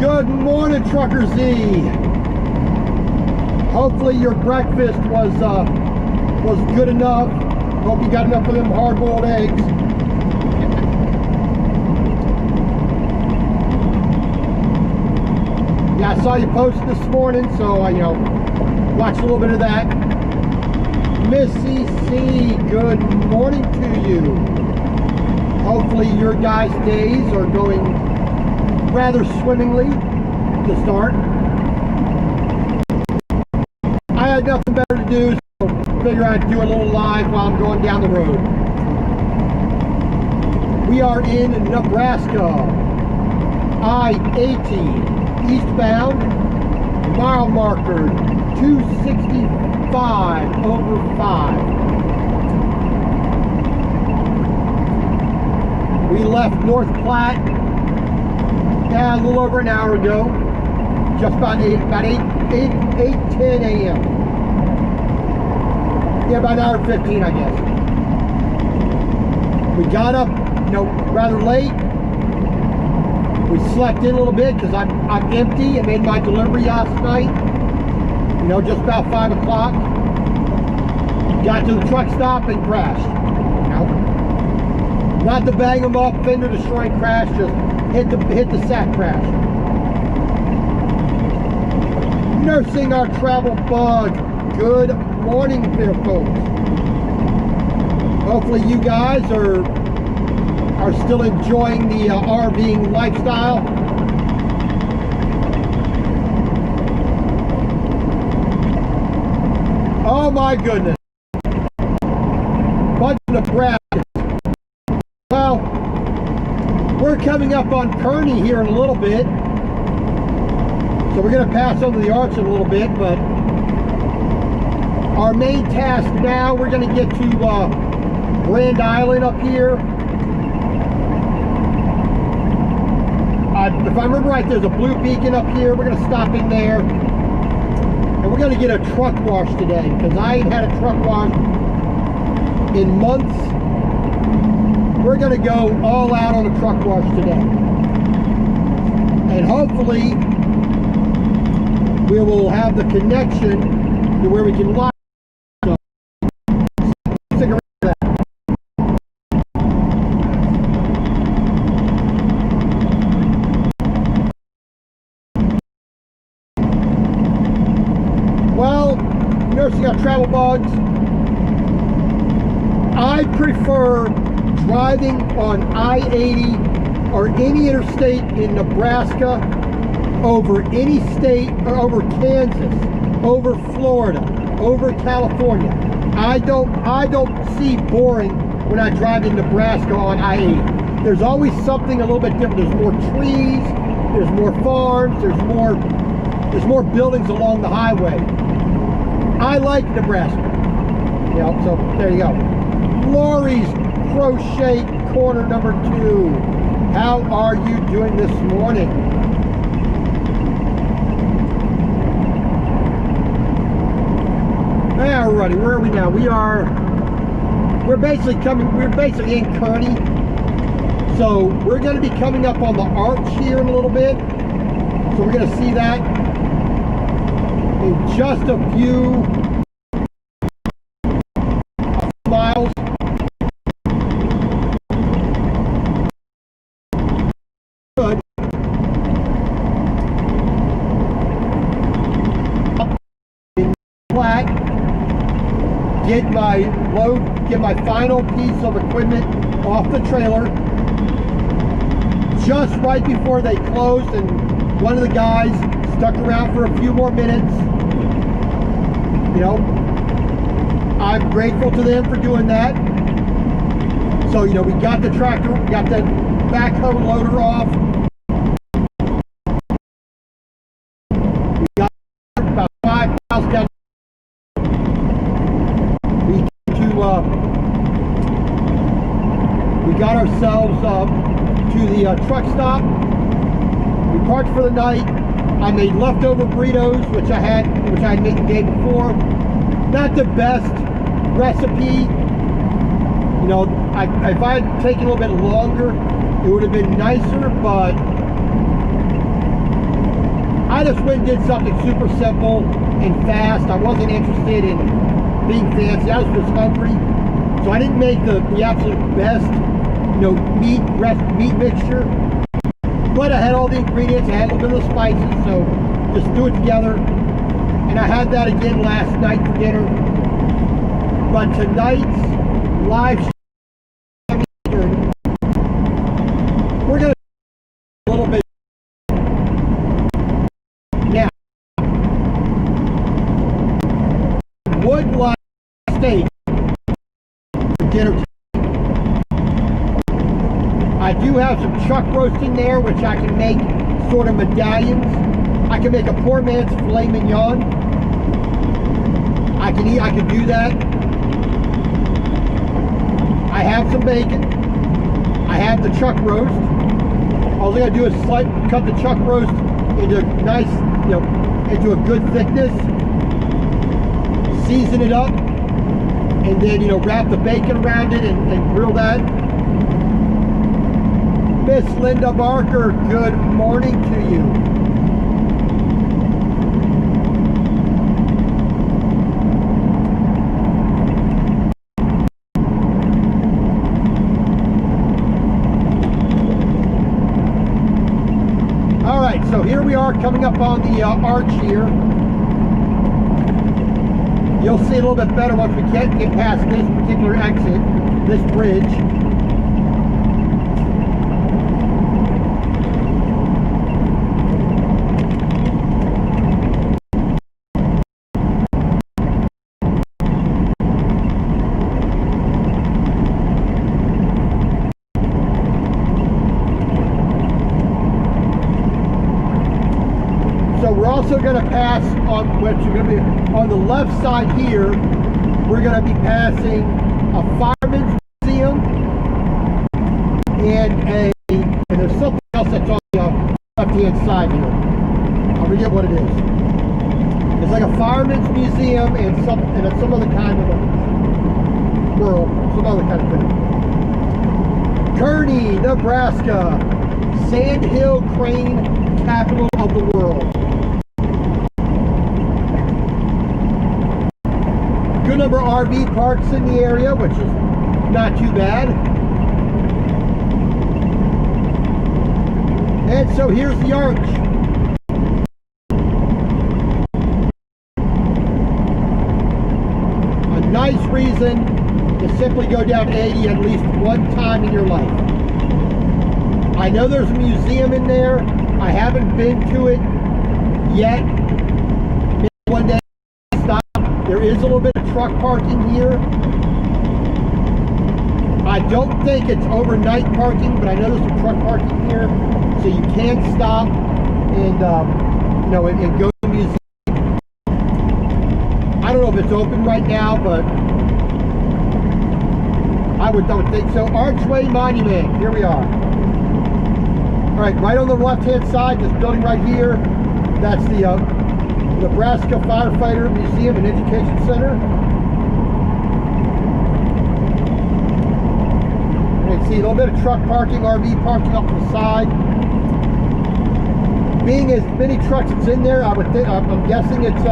Good morning, Trucker Z. Hopefully your breakfast was good enough. Hope you got enough of them hard-boiled eggs. Yeah, I saw you post this morning, so I watched a little bit of that. Missy C, good morning to you. Hopefully your guys' days are going rather swimmingly to start. I had nothing better to do, so figure I'd do a little live while I'm going down the road. We are in Nebraska, I-80, eastbound, mile marker 265 over 5. We left North Platte a little over an hour ago, just about 8:10 a.m. Yeah, about an hour and 15, I guess. We got up, rather late. We slept in a little bit because I'm empty. I made my delivery last night, just about 5 o'clock. Got to the truck stop and crashed. Not to bang them up, fender destroying crash, just hit the sack crash. Nursing our travel bug. Good morning there, folks. Hopefully you guys are still enjoying the RVing lifestyle. Oh my goodness. Bunch of Nebraska. Well, we're coming up on Kearney here in a little bit, so we're going to pass over the arch in a little bit, but our main task now, we're going to get to Grand Island up here. If I remember right, there's a blue beacon up here. We're going to stop in there, and we're going to get a truck wash today, because I ain't had a truck wash in months. We're going to go all out on a truck wash today. And hopefully, we will have the connection to where we can live. So, stick around for that. Well, nursing our travel bugs. I prefer driving on I-80 or any interstate in Nebraska over any state, or over Kansas, over Florida, over California. I don't see boring when I drive in Nebraska on I-80. There's always something a little bit different. There's more trees, there's more farms, there's more buildings along the highway. I like Nebraska. So there you go. Lori's Crochet Corner number 2. How are you doing this morning? Alrighty, where are we now? We're basically in Kearney. So we're going to be coming up on the arch here in a little bit. So we're going to see that in just a few miles. Good. Flat. Get my final piece of equipment off the trailer just right before they closed, and one of the guys stuck around for a few more minutes. I'm grateful to them for doing that. So, we got the tractor, we got the backhoe loader off. We got about 5 miles down. We got ourselves to the truck stop. We parked for the night. I made leftover burritos, which I had made the day before. Not the best recipe. If I had taken a little bit longer, it would have been nicer, but I just went and did something super simple and fast. I wasn't interested in being fancy. I was just hungry. So I didn't make the absolute best, meat mixture. But I had all the ingredients. I had a little bit of the spices. So just threw it together. And I had that again last night for dinner. But tonight's live show, we're going to a little bit now. Would like steak for dinner. I do have some chuck roast in there, which I can make sort of medallions. I can make a poor man's filet mignon. I can do that. I have some bacon. I have the chuck roast. All I gotta do is cut the chuck roast into nice, into a good thickness. Season it up, and then wrap the bacon around it and grill that. Miss Linda Barker, good morning to you. So here we are coming up on the arch here. You'll see a little bit better once we get past this particular exit, this bridge. We're also going to pass on, which are going to be on the left side here. We're going to be passing a fireman's museum and there's something else that's on the left-hand side here. I forget what it is. It's like a fireman's museum and some other kind of a world, some other kind of thing. Kearney, Nebraska, Sandhill Crane, capital of the world. Good number of RV parks in the area, which is not too bad. And so here's the arch. A nice reason to simply go down 80 at least one time in your life. I know there's a museum in there. I haven't been to it yet. Maybe one day I'll stop. There is a little bit of truck parking here. I don't think it's overnight parking, but I know there's some truck parking here, so you can stop and and go to the museum. I don't know if it's open right now, but I don't think so. Archway Monument. Here we are. All right, right on the left-hand side, this building right here, that's the Nebraska Firefighter Museum and Education Center. You can see a little bit of truck parking, RV parking up to the side. Being as many trucks as in there, I'm guessing it's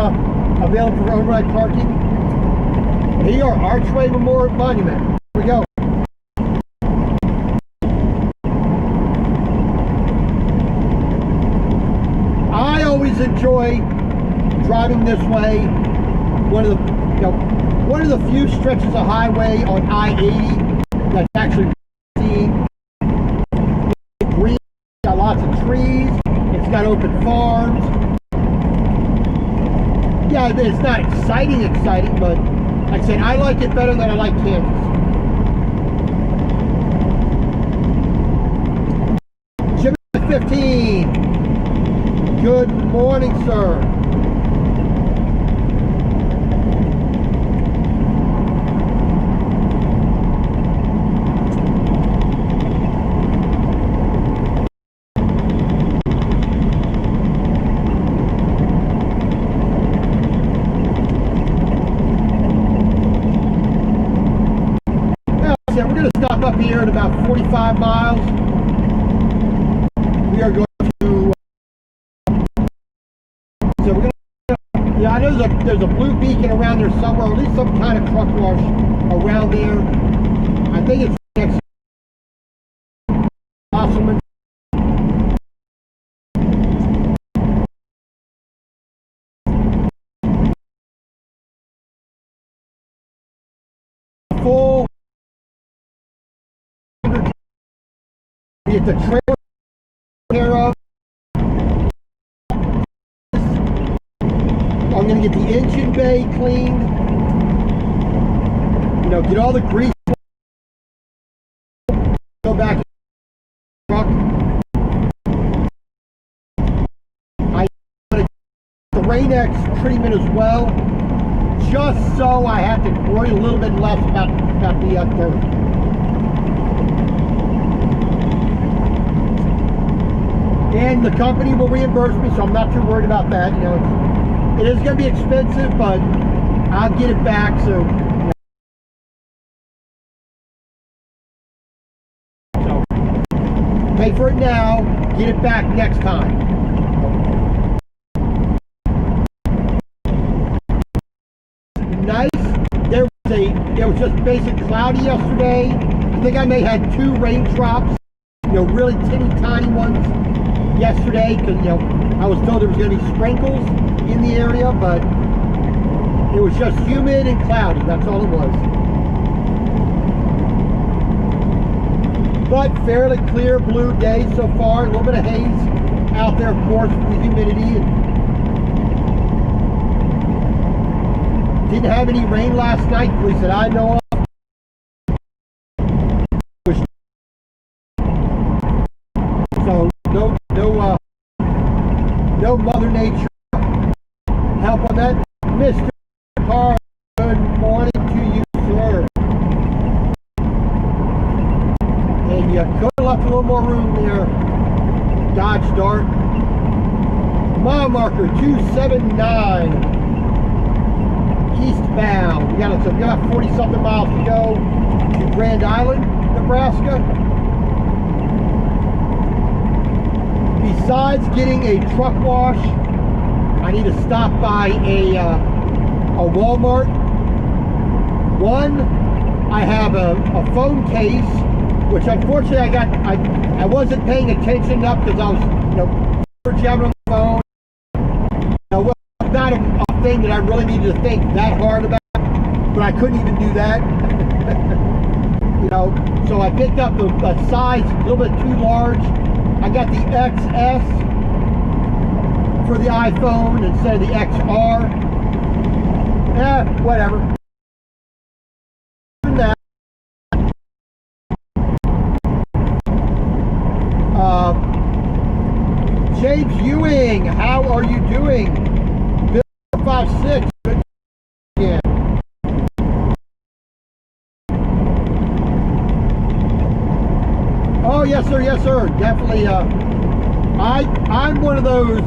available for overnight parking. Here you are, Archway Memorial Monument. Here we go. I always enjoy driving this way. One of the few stretches of highway on I-80 that's actually seen. Green, got lots of trees. It's got open farms. Yeah, it's not exciting, but like I said, I like it better than I like Kansas. Jimmy 15. Good morning, sir. We're going to stop up here at about 45 miles. We are going Yeah, I know there's a blue beacon around there somewhere, or at least some kind of truck wash around there. I think it's next to Osselman. Full. Get the trailer care of. I'm gonna get the engine bay cleaned. You know, get all the grease. Go back to the truck. I get the Rain-X treatment as well, just so I have to worry a little bit less about the dirt. And the company will reimburse me, so I'm not too worried about that. You know, it is going to be expensive, but I'll get it back. So pay for it now, get it back next time. Nice. There was just basic cloudy yesterday. I think I may have had 2 raindrops, you know, really teeny tiny ones yesterday, because, you know, I was told there was going to be sprinkles in the area, but it was just humid and cloudy. That's all it was. But fairly clear blue day so far. A little bit of haze out there, of course, with the humidity. Didn't have any rain last night, at least that I know of. So no Mother Nature help on that. Mr. Carr, good morning to you, sir. And you could have left a little more room there. Dodge Dart. Mile marker 279. Eastbound. We got 40-something miles to go to Grand Island, Nebraska. Besides getting a truck wash, I need to stop by a Walmart. One, I have a phone case, which unfortunately I wasn't paying attention enough because I was, you know, jamming on the phone. You know, it's not a thing that I really needed to think that hard about, but I couldn't even do that. You know, so I picked up a size a little bit too large. I got the XS for the iPhone instead of the XR. Whatever. That. James Ewing, how are you doing? Bill 56. Good. Yeah. Oh yes sir, yes sir. Definitely. I'm one of those.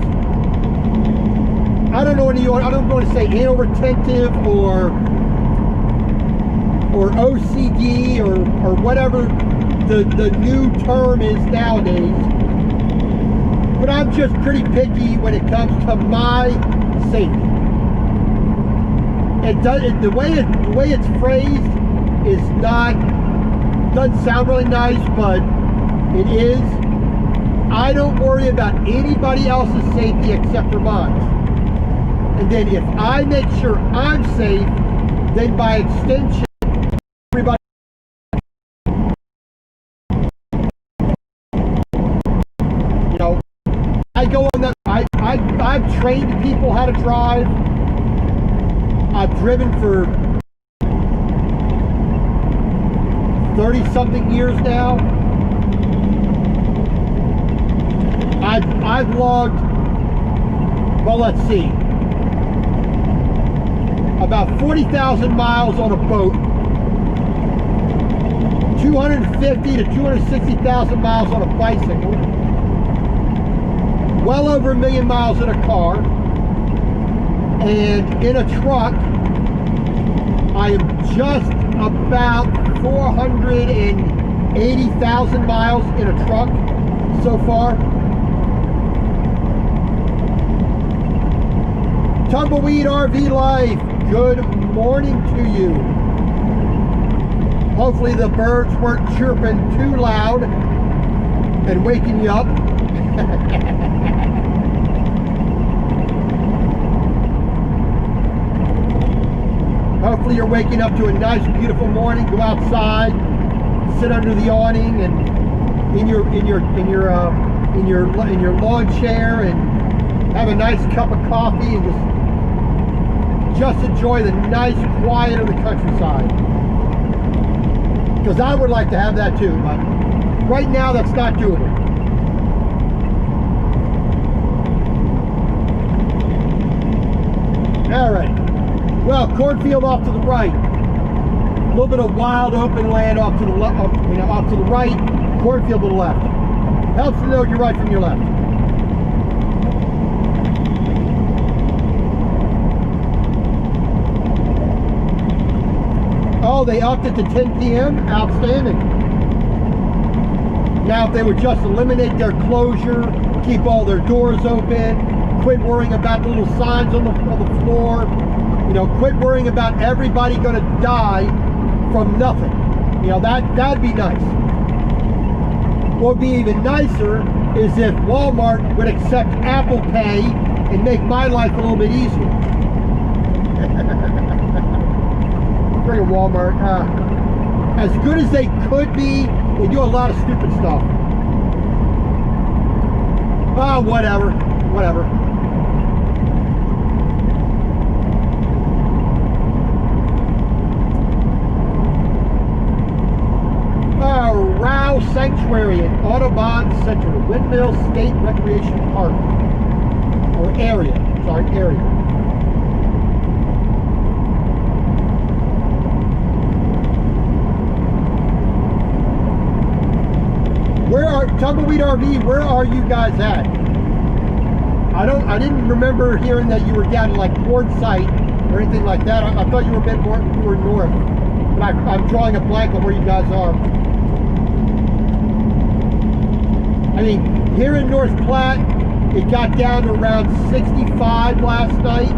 I don't know any. I don't want to say anal retentive or OCD or whatever the new term is nowadays. But I'm just pretty picky when it comes to my safety. The way it's phrased is doesn't sound really nice, but it is. I don't worry about anybody else's safety except for mine. And then if I make sure I'm safe, then by extension, everybody. You know, I go on that. I've trained people how to drive. I've driven for 30-something years now. I've logged, well, let's see, about 40,000 miles on a boat, 250 to 260,000 miles on a bicycle, well over 1 million miles in a car, and in a truck, I am just about 480,000 miles in a truck so far. Tumbleweed RV Life, good morning to you. Hopefully the birds weren't chirping too loud and waking you up. Hopefully you're waking up to a nice, beautiful morning. Go outside, sit under the awning, and in your lawn chair, and have a nice cup of coffee, and just enjoy the nice quiet of the countryside. Because I would like to have that too, but right now that's not doable. All right. Well, cornfield off to the right. A little bit of wild open land off to the left, off to the right. Cornfield to the left. Helps to know your right from your left. Oh, they upped it to 10 p.m. Outstanding. Now, if they would just eliminate their closure, keep all their doors open, quit worrying about the little signs on the floor, quit worrying about everybody going to die from nothing. That'd be nice. What would be even nicer is if Walmart would accept Apple Pay and make my life a little bit easier. Friggin' Walmart. As good as they could be, they do a lot of stupid stuff. Oh, whatever. Row Sanctuary in Audubon Center, Windmill State Recreation Park, or area. Tumbleweed RV, where are you guys at? I didn't remember hearing that you were down in like Quartzsite or anything like that. I thought you were a bit more north. But I'm drawing a blank on where you guys are. I mean, here in North Platte, it got down to around 65 last night.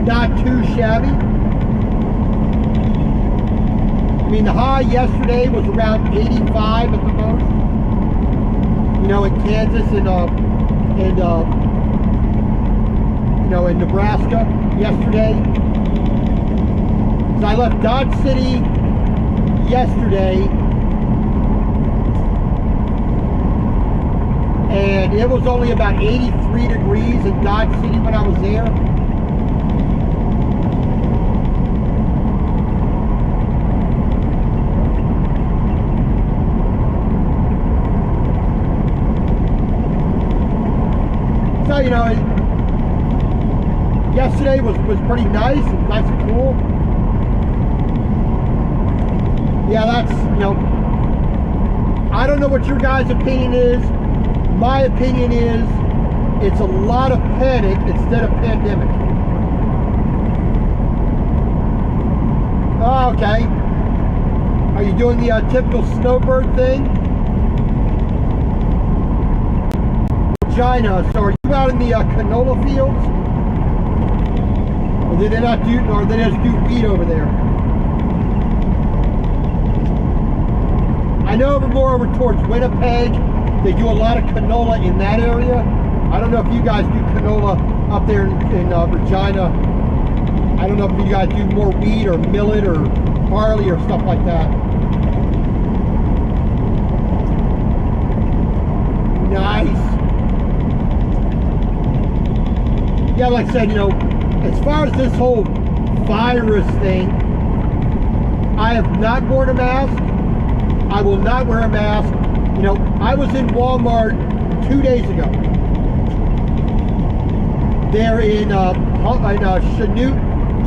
Not too shabby. I mean, the high yesterday was around 85 at the most. In Kansas and in Nebraska yesterday. So I left Dodge City yesterday, and it was only about 83 degrees in Dodge City when I was there. So, yesterday was pretty nice and cool. Yeah, that's, I don't know what your guys' opinion is. My opinion is it's a lot of panic instead of pandemic. Oh, okay. Are you doing the typical snowbird thing? China. So are you out in the canola fields? Or did they not do, or they just do wheat over there? I know more over towards Winnipeg, they do a lot of canola in that area. I don't know if you guys do canola up there in Regina. I don't know if you guys do more wheat or millet or barley or stuff like that. Nice. Yeah, like I said, as far as this whole virus thing, I have not worn a mask. I will not wear a mask. I was in Walmart 2 days ago. They're in Chanute,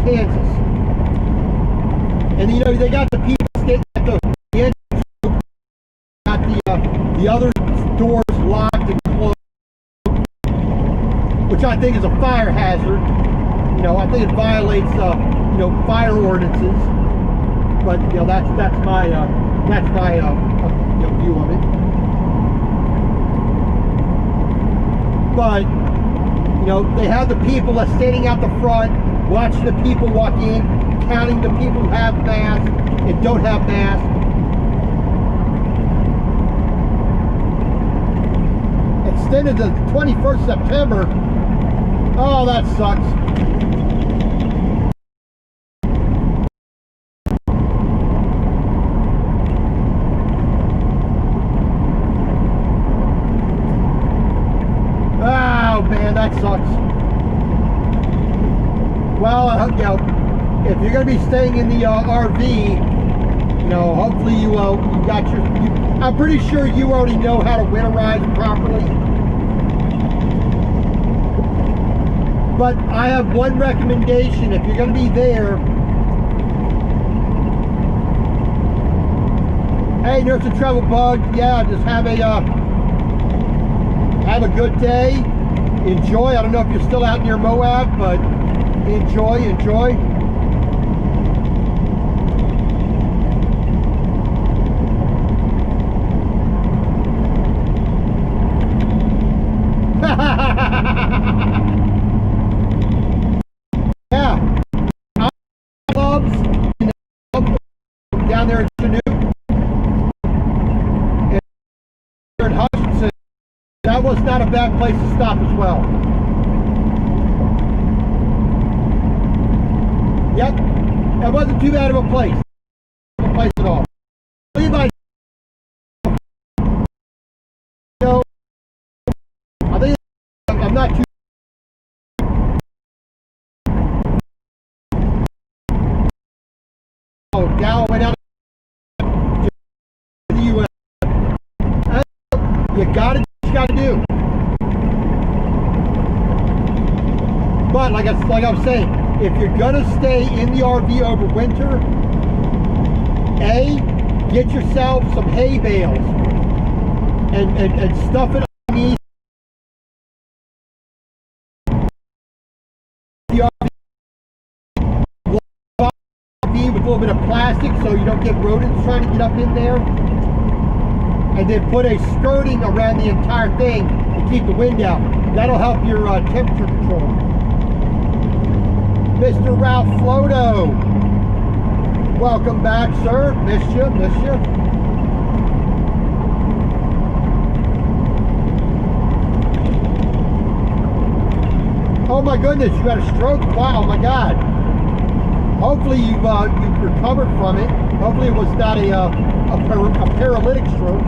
Kansas. And they got the people standing at the end, got the other doors locked and closed, which I think is a fire hazard. I think it violates fire ordinances. But that's my view of it. But know, they have the people that's standing out the front, watching the people walk in, counting the people who have masks and don't have masks. Extended to 21st September. Oh, that sucks. Oh man, that sucks. Well, you know, if you're going to be staying in the RV, you know, hopefully you got your. I'm pretty sure you already know how to winterize properly. But I have one recommendation: if you're going to be there, hey, Nurse and Travel Bug, yeah, just have a good day. Enjoy. I don't know if you're still out near Moab, but enjoy. Yeah. Clubs down there in Chinook and in Hutchinson. That was not a bad place to stop as well. Yep, that wasn't too bad of a place. No place at all. Levi, you know, I think I'm not too. Oh, down, way down to the U.S. You got it. Got to do. But like I was saying, if you're gonna stay in the RV over winter, get yourself some hay bales and stuff it underneath the RV with a little bit of plastic so you don't get rodents trying to get up in there. And then put a skirting around the entire thing to keep the wind out. That'll help your temperature control. Mr. Ralph Floto, welcome back, sir. Missed you. Oh my goodness, you had a stroke? Wow, my God. Hopefully you've recovered from it. Hopefully it was not a paralytic stroke.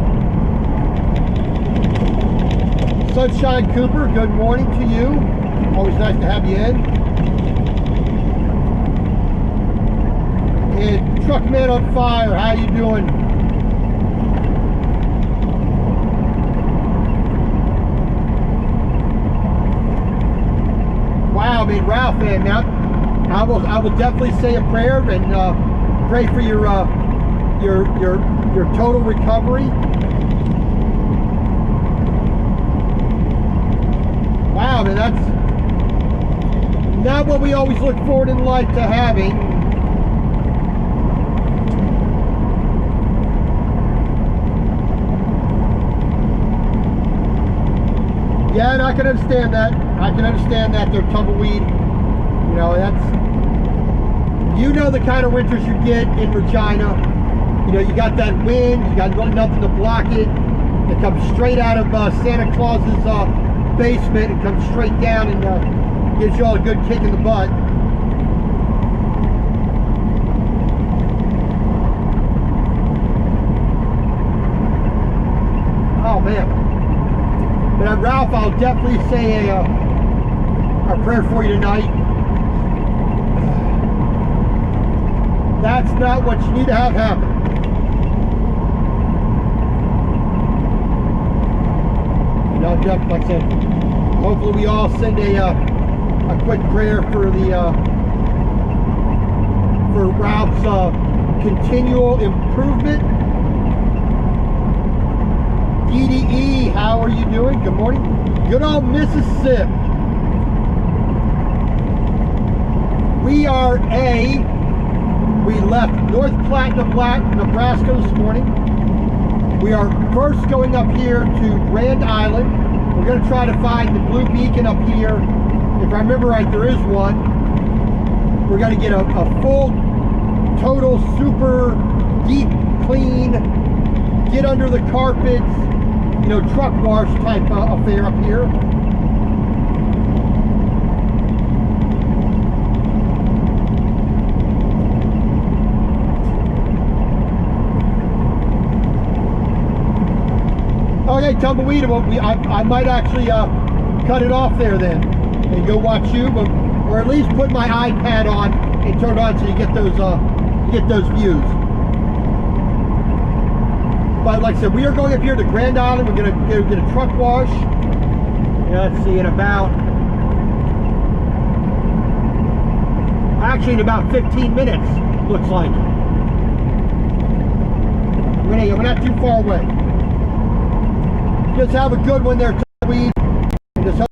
Sunshine Cooper, good morning to you. Always nice to have you in. And Truckman on Fire, how you doing? Wow, I mean, Ralph, man, now I will definitely say a prayer and pray for your total recovery. Wow, man, that's not what we always look forward in life to having. Yeah, and I can understand that. They're tumbleweed. You know, you know the kind of winters you get in Regina. You know, you got that wind, you got really nothing to block it. It comes straight out of Santa Claus's basement and comes straight down and gives you all a good kick in the butt. Oh man. But Ralph, I'll definitely say a prayer for you tonight. That's not what you need to have happen. You know, Jeff, like I said, hopefully we all send a quick prayer for Ralph's continual improvement. DDE, how are you doing? Good morning. Good old Mississippi. We left North Platte, Nebraska this morning. We are first going up here to Grand Island. We're going to try to find the blue beacon up here. If I remember right, there is one. We're going to get a full, total, super, deep, clean, get under the carpets, you know, truck wash type affair up here. Okay, Tumbleweed, I might actually cut it off there then and go watch you, or at least put my iPad on and turn it on so you get those views. But like I said, we are going up here to Grand Island. We're going to get a truck wash. Yeah, let's see, in about 15 minutes, looks like. We're not too far away. Just have a good one there, Tumbleweed. Just hope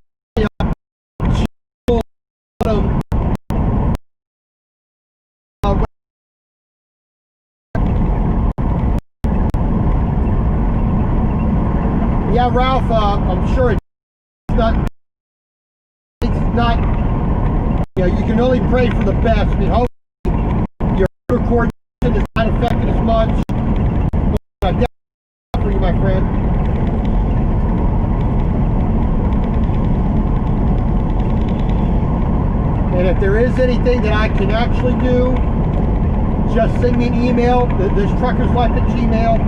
yeah, Ralph, I'm sure it's not, you know, you can only pray for the best. I mean, hopefully your coordination is not affected as much. But I definitely for you, my friend. And if there is anything that I can actually do, just send me an email. This truckerslife@gmail.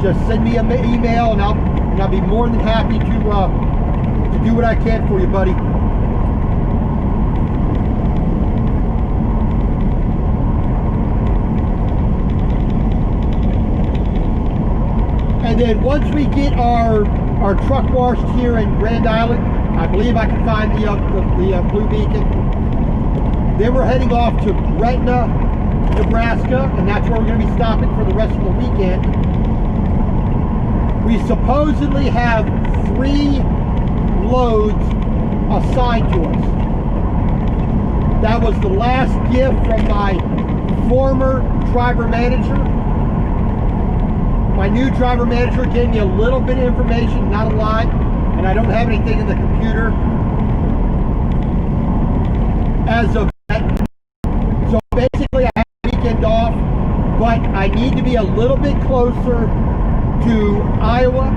Just send me an email, and I'll be more than happy to do what I can for you, buddy. And then once we get our truck washed here in Grand Island, I believe I can find the blue beacon. Then we're heading off to Gretna, Nebraska, and that's where we're going to be stopping for the rest of the weekend. We supposedly have 3 loads assigned to us. That was the last gift from my former driver manager. My new driver manager gave me a little bit of information, not a lot, and I don't have anything in the computer as of yet. So basically I have the weekend off, but I need to be a little bit closer to Iowa.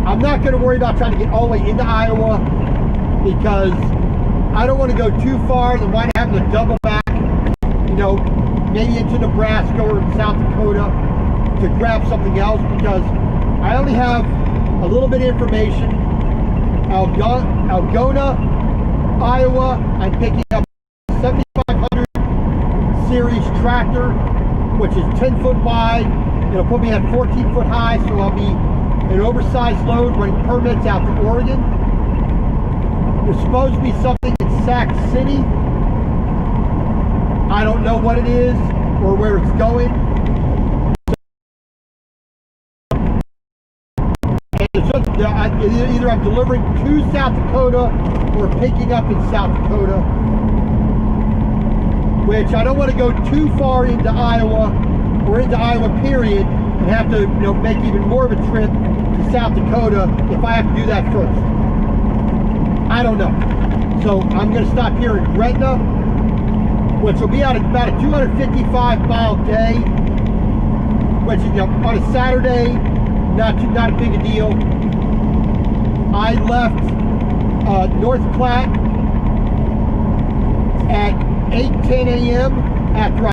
I'm not going to worry about trying to get all the way into Iowa because I don't want to go too far and wind up having to double back, you know, maybe into Nebraska or South Dakota to grab something else, because I only have a little bit of information. Algona, Iowa, I'm picking up 7500 series tractor, which is 10 foot wide. It'll put me at 14 foot high, so I'll be an oversized load running permits out to Oregon. There's supposed to be something in Sac City. I don't know what it is or where it's going. Either I'm delivering to South Dakota or picking up in South Dakota, which I don't want to go too far into Iowa or into Iowa period and have to, you know, make even more of a trip to South Dakota if I have to do that first. I don't know. So I'm going to stop here in Gretna, which will be about a 255-mile day, which is, you know, on a Saturday, not a big a deal. I left North Platte at 8:10 a.m. after I